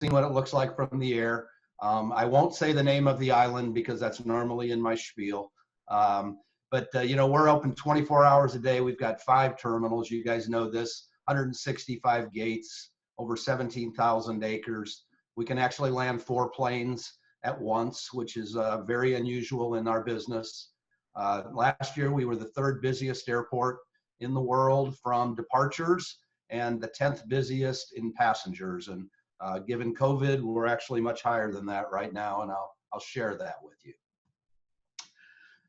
seen what it looks like from the air. I won't say the name of the island because that's normally in my spiel. You know, we're open 24 hours a day. We've got 5 terminals. You guys know this, 165 gates, over 17,000 acres. We can actually land 4 planes at once, which is very unusual in our business. Last year, we were the 3rd busiest airport in the world from departures and the 10th busiest in passengers. And given COVID, we're actually much higher than that right now, and I'll share that with you.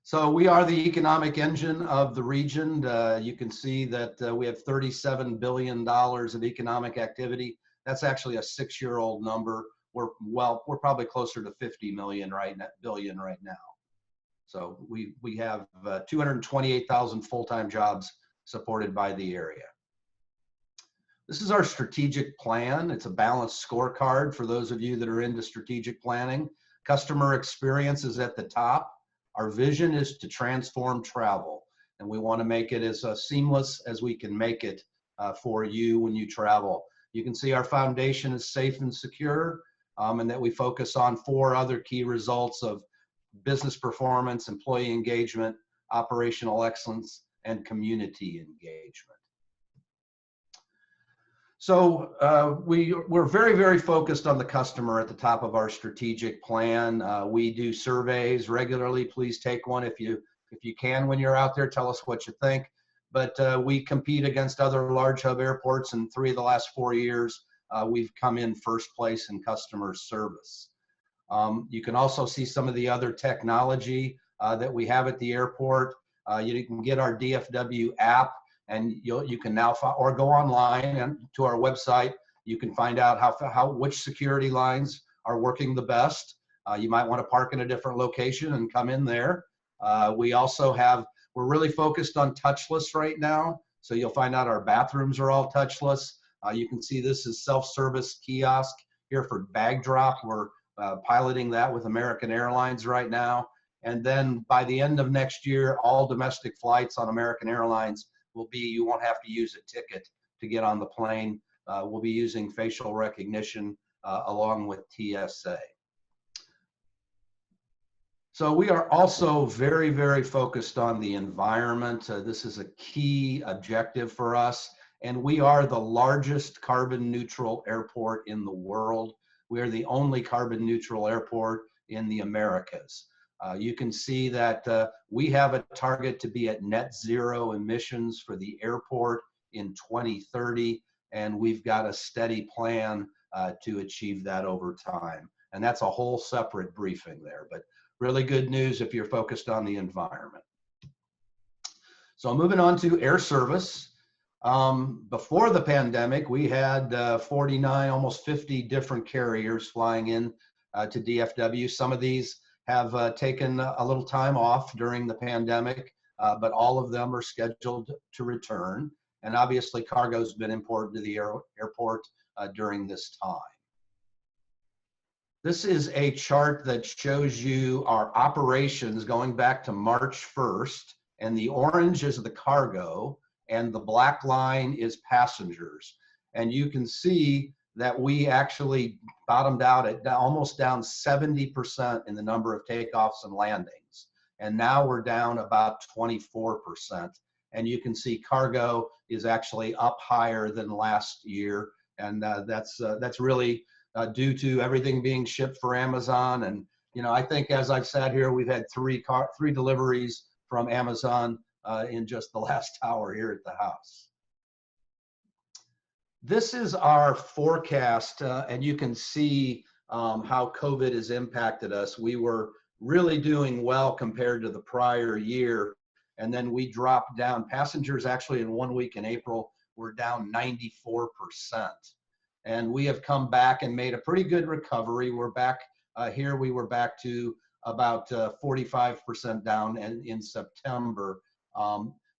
So we are the economic engine of the region. You can see that we have $37 billion of economic activity. That's actually a 6-year-old number. We're probably closer to 50 billion right now. So we have 228,000 full-time jobs supported by the area. This is our strategic plan. It's a balanced scorecard for those of you that are into strategic planning. Customer experience is at the top. Our vision is to transform travel, and we want to make it as seamless as we can make it for you when you travel. You can see our foundation is safe and secure, and that we focus on 4 other key results of business performance, employee engagement, operational excellence, and community engagement. So we're very, very focused on the customer at the top of our strategic plan. We do surveys regularly. Please take one if you can when you're out there. Tell us what you think. But we compete against other large hub airports, and 3 of the last 4 years, we've come in first place in customer service. You can also see some of the other technology that we have at the airport. You can get our DFW app, and you can now or go online and to our website. You can find out which security lines are working the best. You might want to park in a different location and come in there. We're really focused on touchless right now. So you'll find out our bathrooms are all touchless. You can see this is self-service kiosk here for bag drop. We're piloting that with American Airlines right now. And then by the end of next year, all domestic flights on American Airlines you won't have to use a ticket to get on the plane. We'll be using facial recognition along with TSA. So we are also very, very focused on the environment. This is a key objective for us, and we are the largest carbon neutral airport in the world. We are the only carbon neutral airport in the Americas. You can see that we have a target to be at net zero emissions for the airport in 2030, and we've got a steady plan to achieve that over time. And that's a whole separate briefing there, but really good news if you're focused on the environment. So moving on to air service. Before the pandemic, we had 49, almost 50 different carriers flying in to DFW. Some of these have taken a little time off during the pandemic, but all of them are scheduled to return. And obviously, cargo's been important to the airport during this time. This is a chart that shows you our operations going back to March 1st, and the orange is the cargo, and the black line is passengers. And you can see that we actually bottomed out at almost down 70% in the number of takeoffs and landings. And now we're down about 24%. And you can see cargo is actually up higher than last year. And that's really due to everything being shipped for Amazon. And, you know, I think as I've sat here, we've had 3 deliveries from Amazon in just the last hour here at the house. This is our forecast, and you can see how COVID has impacted us. We were really doing well compared to the prior year, and then we dropped down. Passengers actually in 1 week in April were down 94%. And we have come back and made a pretty good recovery. We're back here, we were back to about 45% down in September.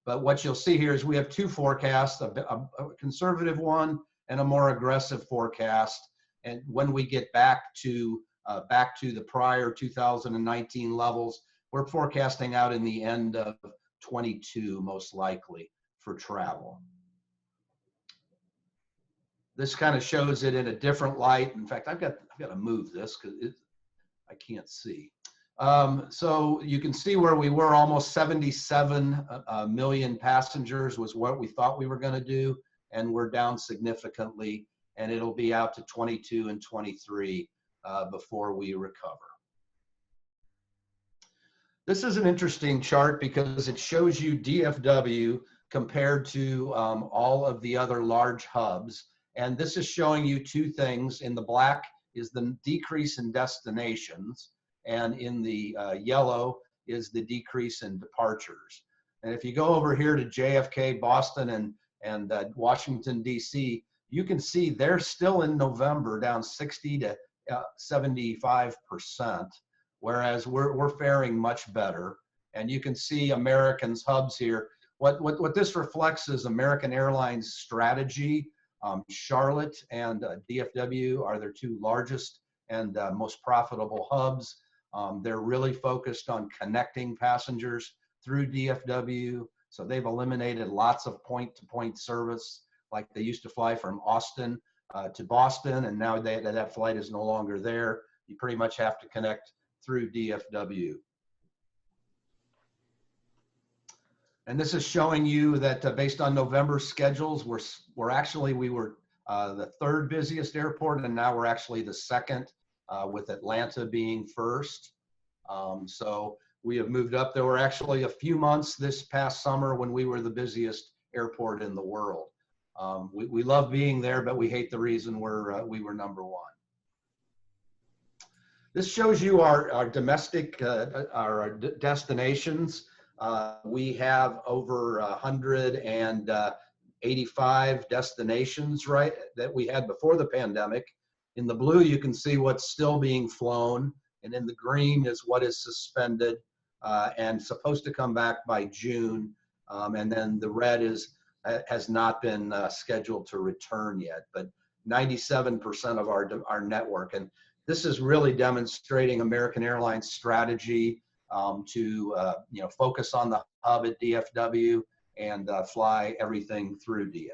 But what you'll see here is we have 2 forecasts, a conservative one and a more aggressive forecast. And when we get back to the prior 2019 levels, we're forecasting out in the end of 22 most likely for travel. This kind of shows it in a different light. In fact, I've got to move this because I can't see. So you can see where we were. Almost 77 million passengers was what we thought we were going to do, and we're down significantly, and it'll be out to 22 and 23 before we recover. This is an interesting chart because it shows you DFW compared to all of the other large hubs. And this is showing you two things. In the black is the decrease in destinations, and in the yellow is the decrease in departures. And if you go over here to JFK, Boston, and Washington, D.C., you can see they're still in November down 60 to 75%, whereas we're faring much better. And you can see American's hubs here. What this reflects is American Airlines strategy. Charlotte and DFW are their two largest and most profitable hubs. They're really focused on connecting passengers through DFW. So they've eliminated lots of point-to-point service, like they used to fly from Austin to Boston, and now that flight is no longer there. You pretty much have to connect through DFW. And this is showing you that based on November schedules, we were the third busiest airport, and now we're actually the second, with Atlanta being first. So we have moved up. There were actually a few months this past summer when we were the busiest airport in the world. We love being there, but we hate the reason we were number one. This shows you our domestic, our destinations. We have over 185 destinations, right, that we had before the pandemic. In the blue, you can see what's still being flown, and in the green is what is suspended and supposed to come back by June. And then the red has not been scheduled to return yet, but 97% of our network. And this is really demonstrating American Airlines strategy to focus on the hub at DFW and fly everything through DFW.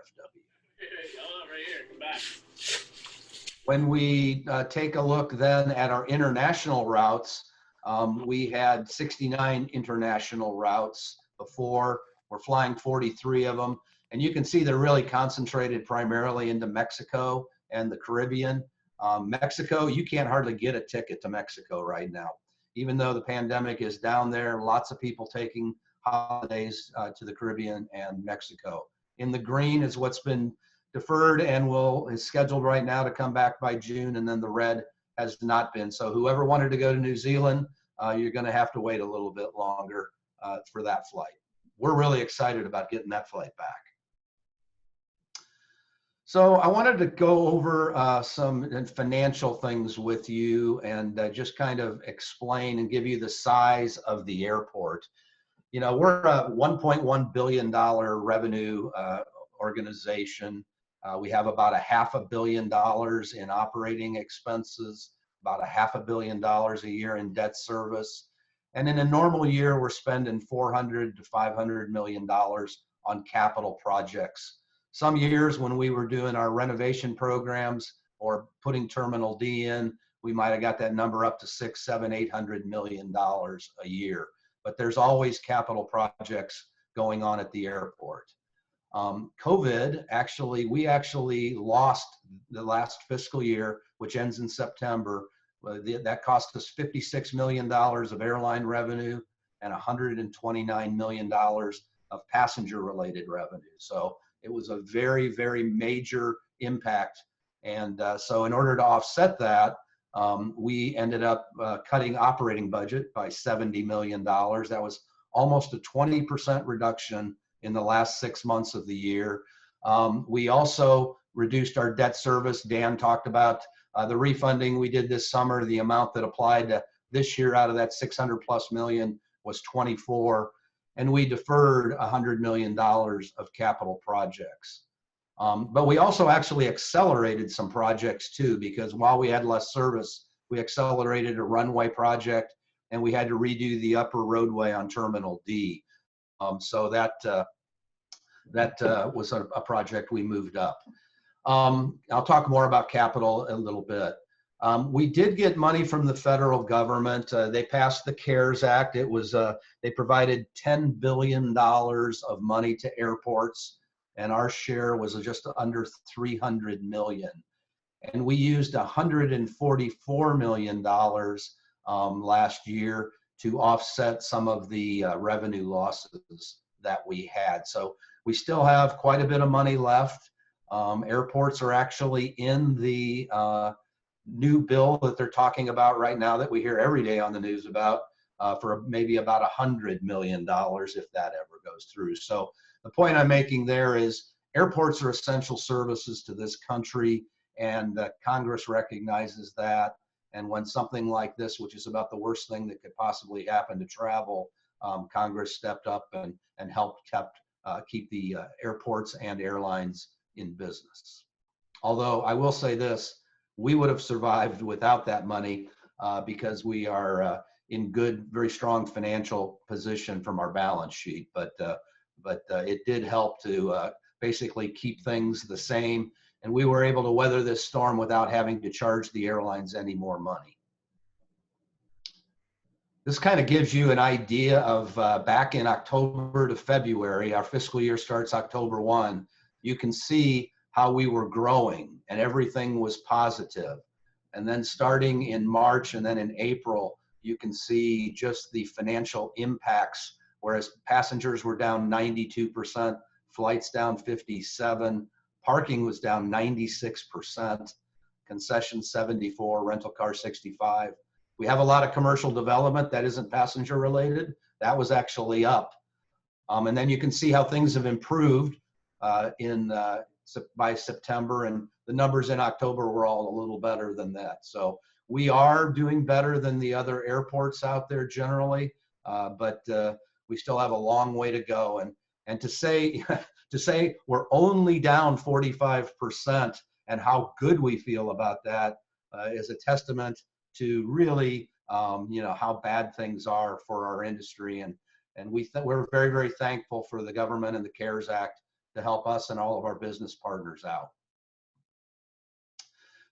When we take a look then at our international routes, we had 69 international routes before. We're flying 43 of them. And you can see they're really concentrated primarily into Mexico and the Caribbean. Mexico, you can't hardly get a ticket to Mexico right now. Even though the pandemic is down there, lots of people taking holidays to the Caribbean and Mexico. In the green is what's been deferred and is scheduled right now to come back by June, and then the red has not been. So whoever wanted to go to New Zealand, you're going to have to wait a little bit longer for that flight. We're really excited about getting that flight back. So I wanted to go over some financial things with you and just kind of explain and give you the size of the airport. You know, we're a $1.1 billion revenue organization. We have about $500 million in operating expenses, about $500 million a year in debt service. And in a normal year, we're spending $400 to $500 million on capital projects. Some years when we were doing our renovation programs or putting Terminal D in, we might have got that number up to $600, $700, $800 million a year. But there's always capital projects going on at the airport. COVID, we actually lost the last fiscal year, which ends in September. That cost us $56 million of airline revenue and $129 million of passenger-related revenue. So it was a very, very major impact. And so in order to offset that, we ended up cutting operating budget by $70 million. That was almost a 20% reduction in the last 6 months of the year. We also reduced our debt service. Dan talked about the refunding we did this summer. The amount that applied to this year out of that 600+ million was 24. And we deferred $100 million of capital projects. But we also actually accelerated some projects too, because while we had less service, we accelerated a runway project and we had to redo the upper roadway on Terminal D. So that was a project we moved up. I'll talk more about capital a little bit. We did get money from the federal government. They passed the CARES Act. It was they provided $10 billion of money to airports, and our share was just under 300 million. And we used $144 million last year to offset some of the revenue losses that we had. So we still have quite a bit of money left. Airports are actually in the new bill that they're talking about right now that we hear every day on the news about for maybe about $100 million if that ever goes through. So the point I'm making there is airports are essential services to this country, and Congress recognizes that. And when something like this, which is about the worst thing that could possibly happen to travel, Congress stepped up and helped keep the airports and airlines in business. Although I will say this, we would have survived without that money because we are in good, very strong financial position from our balance sheet. But it did help to basically keep things the same. And we were able to weather this storm without having to charge the airlines any more money. This kind of gives you an idea of back in October to February, our fiscal year starts October 1. You can see how we were growing and everything was positive. And then starting in March and then in April, you can see just the financial impacts, whereas passengers were down 92%, flights down 57%, parking was down 96%, concessions 74%, rental car 65%. We have a lot of commercial development that isn't passenger related. That was actually up. And then you can see how things have improved by September, and the numbers in October were all a little better than that. So we are doing better than the other airports out there generally, but we still have a long way to go. And to say we're only down 45% and how good we feel about that is a testament to really how bad things are for our industry. And we're very, very thankful for the government and the CARES Act to help us and all of our business partners out.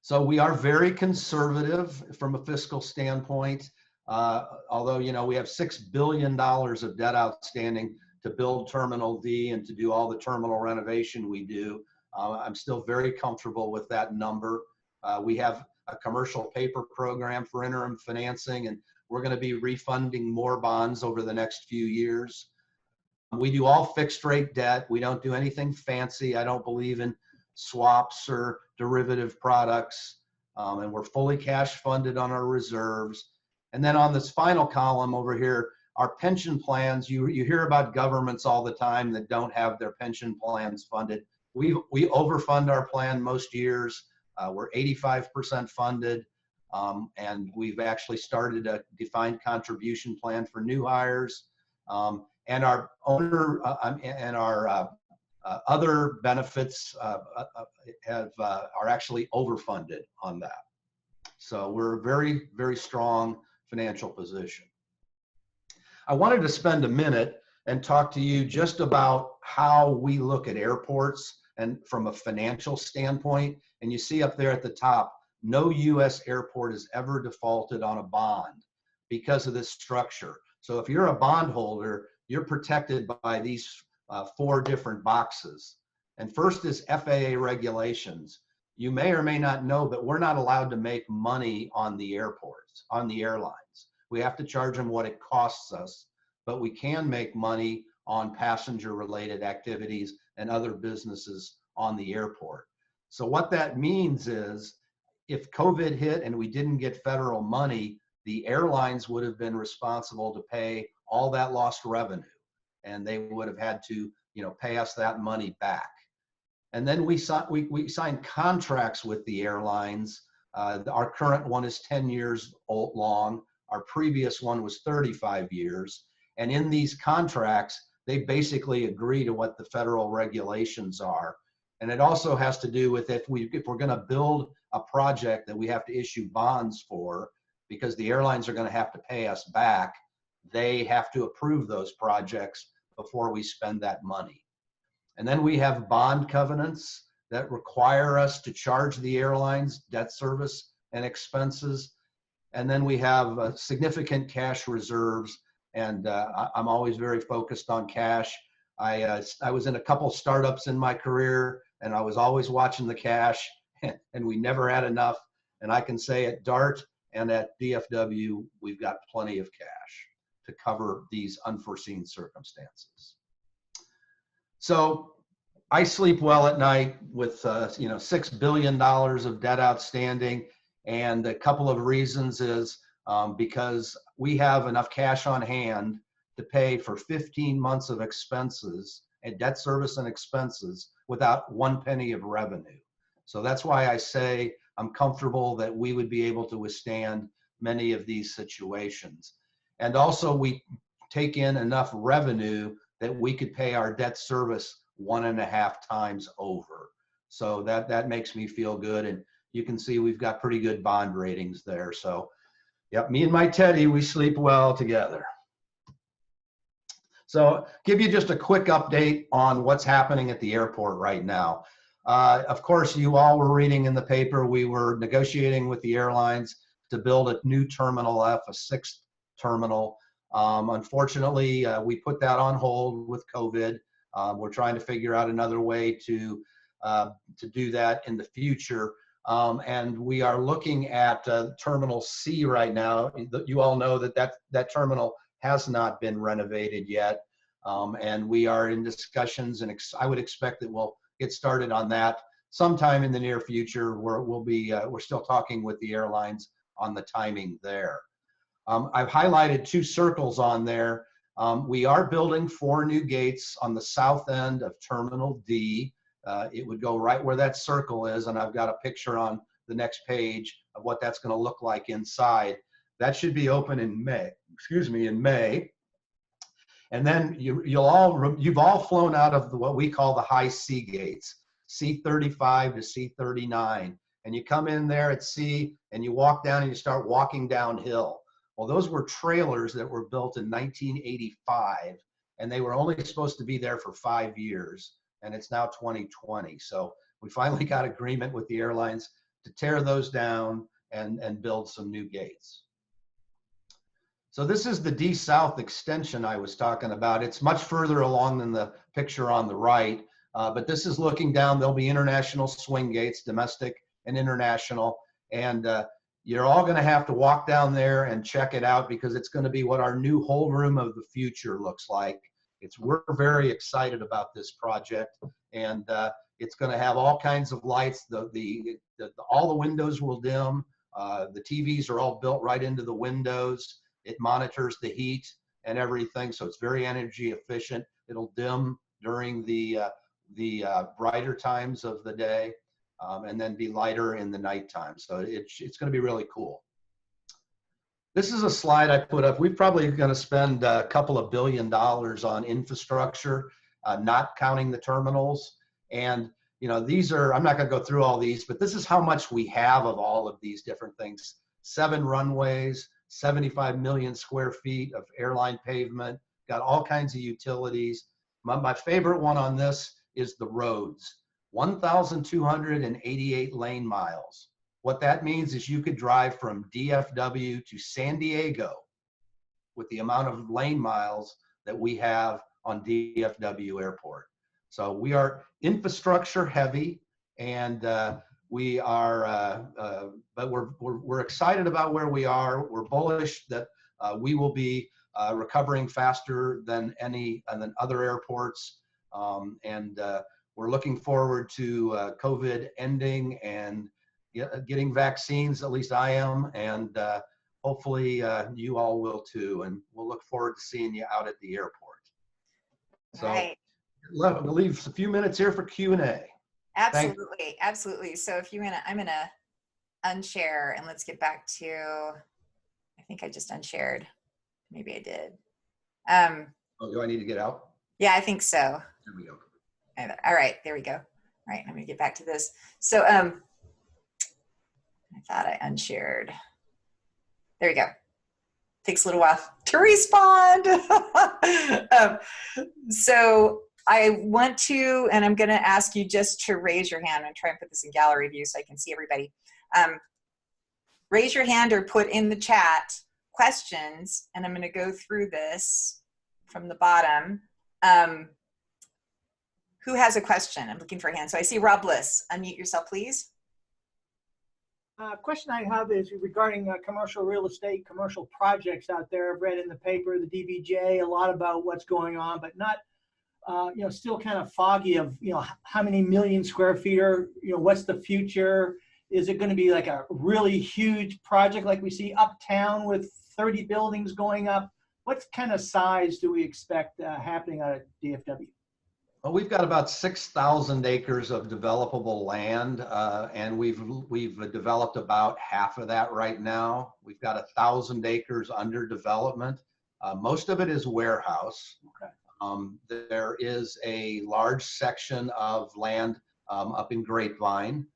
So we are very conservative from a fiscal standpoint. Although, we have $6 billion of debt outstanding to build Terminal D and to do all the terminal renovation we do. I'm still very comfortable with that number. We have a commercial paper program for interim financing, and we're going to be refunding more bonds over the next few years. We do all fixed rate debt. We don't do anything fancy. I don't believe in swaps or derivative products. And we're fully cash funded on our reserves. And then on this final column over here, our pension plans, you hear about governments all the time that don't have their pension plans funded. We overfund our plan most years. We're 85% funded. And we've actually started a defined contribution plan for new hires. And our owner and our other benefits are actually overfunded on that. So we're a very, very strong financial position. I wanted to spend a minute and talk to you just about how we look at airports and from a financial standpoint. And you see up there at the top, no U.S. airport has ever defaulted on a bond because of this structure. So if you're a bondholder, you're protected by these 4 different boxes. And first is FAA regulations. You may or may not know, but we're not allowed to make money on the airports, on the airlines. We have to charge them what it costs us, but we can make money on passenger-related activities and other businesses on the airport. So what that means is if COVID hit and we didn't get federal money, the airlines would have been responsible to pay all that lost revenue, and they would have had to, pay us that money back. And then we signed contracts with the airlines. Our current one is 10 years long. Our previous one was 35 years. And in these contracts, they basically agree to what the federal regulations are. And it also has to do with if we're going to build a project that we have to issue bonds for, because the airlines are going to have to pay us back, they have to approve those projects before we spend that money. And then we have bond covenants. that require us to charge the airlines debt service and expenses. And then we have significant cash reserves, and I'm always very focused on cash. I was in a couple startups in my career, and I was always watching the cash, and we never had enough. And I can say at DART and at DFW, we've got plenty of cash to cover these unforeseen circumstances. So I sleep well at night with $6 billion of debt outstanding, and a couple of reasons is because we have enough cash on hand to pay for 15 months of expenses and debt service and expenses without 1 penny of revenue. So that's why I say I'm comfortable that we would be able to withstand many of these situations. And also we take in enough revenue that we could pay our debt service 1.5 times over. So that makes me feel good. And you can see we've got pretty good bond ratings there. So yep, me and my Teddy, we sleep well together. So give you just a quick update on what's happening at the airport right now. Of course, you all were reading in the paper, we were negotiating with the airlines to build a new Terminal F, a 6th terminal. Unfortunately, we put that on hold with COVID. We're trying to figure out another way to do that in the future. And we are looking at Terminal C right now. You all know that terminal has not been renovated yet. And we are in discussions, and I would expect that we'll get started on that sometime in the near future. We're still talking with the airlines on the timing there. I've highlighted 2 circles on there. We are building 4 new gates on the south end of Terminal D. It would go right where that circle is, and I've got a picture on the next page of what that's going to look like inside. That should be open in May. In May. And then you've all flown out of what we call the high C gates, C35 to C39, and you come in there at C and you walk down and you start walking downhill. Well, those were trailers that were built in 1985, and they were only supposed to be there for 5 years, and it's now 2020. So we finally got agreement with the airlines to tear those down and build some new gates. So this is the D South extension I was talking about. It's much further along than the picture on the right, but this is looking down. There'll be international swing gates, domestic and international, and you're all going to have to walk down there and check it out, because it's going to be what our new hold room of the future looks like. We're very excited about this project, and it's going to have all kinds of lights. All the windows will dim. The TVs are all built right into the windows. It monitors the heat and everything, so it's very energy efficient. It'll dim during the brighter times of the day, and then be lighter in the nighttime. So it's going to be really cool. This is a slide I put up. We're probably going to spend a couple of $1 billion on infrastructure, not counting the terminals. And these are, I'm not going to go through all these, but this is how much we have of all of these different things. 7 runways, 75 million square feet of airline pavement, got all kinds of utilities. My favorite one on this is the roads, 1,288 lane miles. What that means is you could drive from DFW to San Diego with the amount of lane miles that we have on DFW Airport. So we are infrastructure heavy, and we are, but we're excited about where we are. We're bullish that we will be recovering faster than other airports, and we're looking forward to COVID ending and getting vaccines. At least I am, and hopefully you all will too. And we'll look forward to seeing you out at the airport. So right. We'll leave a few minutes here for Q&A. Absolutely, absolutely. So if I'm gonna unshare, and let's get back to, I think I just unshared. Maybe I did. Oh, do I need to get out? Yeah, I think so. There we go. All right, there we go. All right, I'm gonna get back to this. So I thought I unshared. There we go. Takes a little while to respond. So I want to, and I'm going to ask you just to raise your hand and try and put this in gallery view so I can see everybody. Raise your hand or put in the chat questions, and I'm going to go through this from the bottom. Who has a question? I'm looking for a hand. So I see Rob Bliss. Unmute yourself, please. Question I have is regarding commercial real estate, commercial projects out there. I've read in the paper, the DBJ, a lot about what's going on, but not, still kind of foggy of, how many million square feet are, what's the future? Is it going to be like a really huge project like we see uptown with 30 buildings going up? What kind of size do we expect happening out at DFW? Well, we've got about 6,000 acres of developable land, and we've developed about half of that right now. We've got 1,000 acres under development. Most of it is warehouse. Okay. There is a large section of land up in Grapevine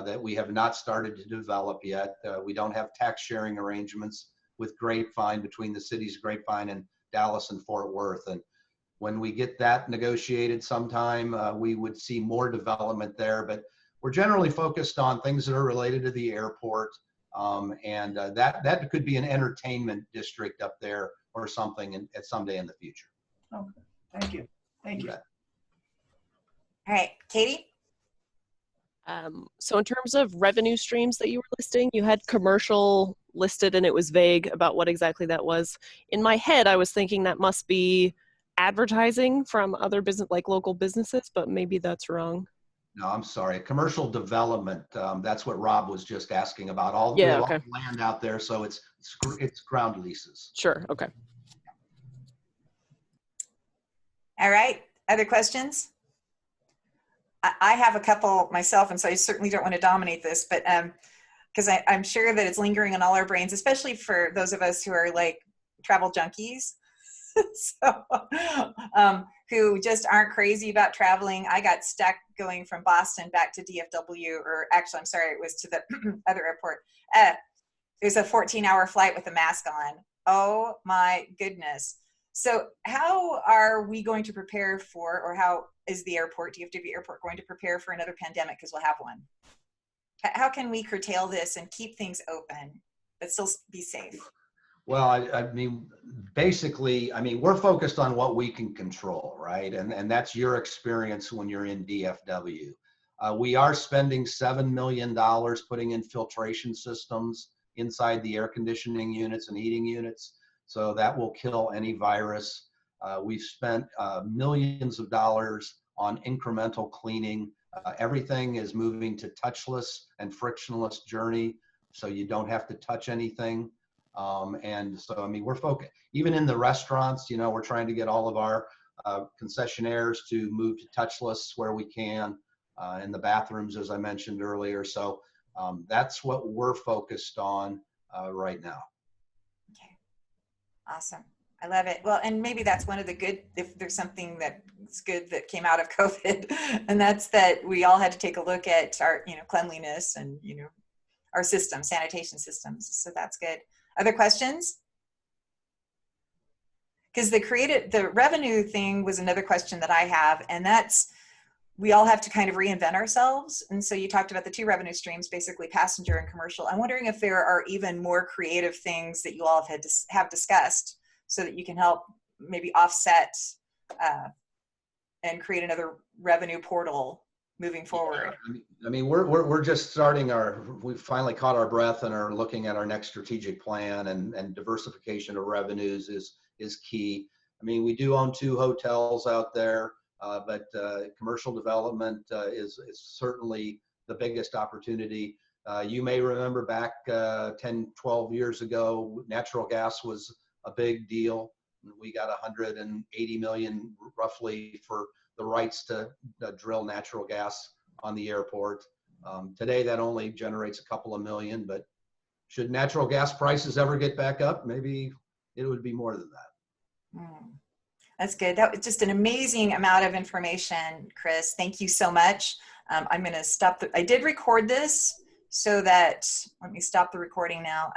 that we have not started to develop yet. We don't have tax sharing arrangements with Grapevine between the cities Grapevine and Dallas and Fort Worth. And when we get that negotiated sometime, we would see more development there, but we're generally focused on things that are related to the airport, and that could be an entertainment district up there or something at someday in the future. Okay, thank you. Thank you. All right, Katie? So in terms of revenue streams that you were listing, you had commercial listed and it was vague about what exactly that was. In my head, I was thinking that must be advertising from other business, like local businesses, but maybe that's wrong. No, I'm sorry. Commercial development. That's what Rob was just asking about. All yeah, the okay. land out there, so it's ground leases. Sure. Okay. All right. Other questions? I have a couple myself, and so I certainly don't want to dominate this, but because I'm sure that it's lingering on all our brains, especially for those of us who are like travel junkies. So, who just aren't crazy about traveling. I got stuck going from Boston back to DFW, or actually, I'm sorry, it was to the other airport. It was a 14-hour flight with a mask on. Oh my goodness. So how are we going to prepare for, or how is the airport, DFW Airport, going to prepare for another pandemic, because we'll have one? How can we curtail this and keep things open, but still be safe? Well, I mean, basically, we're focused on what we can control, right? And that's your experience when you're in DFW. We are spending $7 million putting in filtration systems inside the air conditioning units and heating units. So that will kill any virus. We've spent millions of dollars on incremental cleaning. Everything is moving to touchless and frictionless journey, so you don't have to touch anything. And so, we're focused, even in the restaurants, we're trying to get all of our concessionaires to move to touchless where we can, in the bathrooms, as I mentioned earlier. So that's what we're focused on right now. Okay, awesome. I love it. Well, and maybe that's one of the good, if there's something that's good that came out of COVID, and that's that we all had to take a look at our, cleanliness and, our systems, sanitation systems. So that's good. Other questions? Because the revenue thing was another question that I have, and that's, we all have to kind of reinvent ourselves. And so you talked about the two revenue streams, basically passenger and commercial. I'm wondering if there are even more creative things that you all have discussed so that you can help maybe offset and create another revenue portal moving forward. We're just starting we've finally caught our breath and are looking at our next strategic plan, and diversification of revenues is key. We do own 2 hotels out there, but commercial development is certainly the biggest opportunity. You may remember back 10, 12 years ago, natural gas was a big deal. We got $180 million roughly for the rights to drill natural gas on the airport. Today that only generates a couple of million, but should natural gas prices ever get back up, maybe it would be more than that. That's good. That was just an amazing amount of information, Chris. Thank you so much. I'm going to stop. I did record this so that, let me stop the recording now.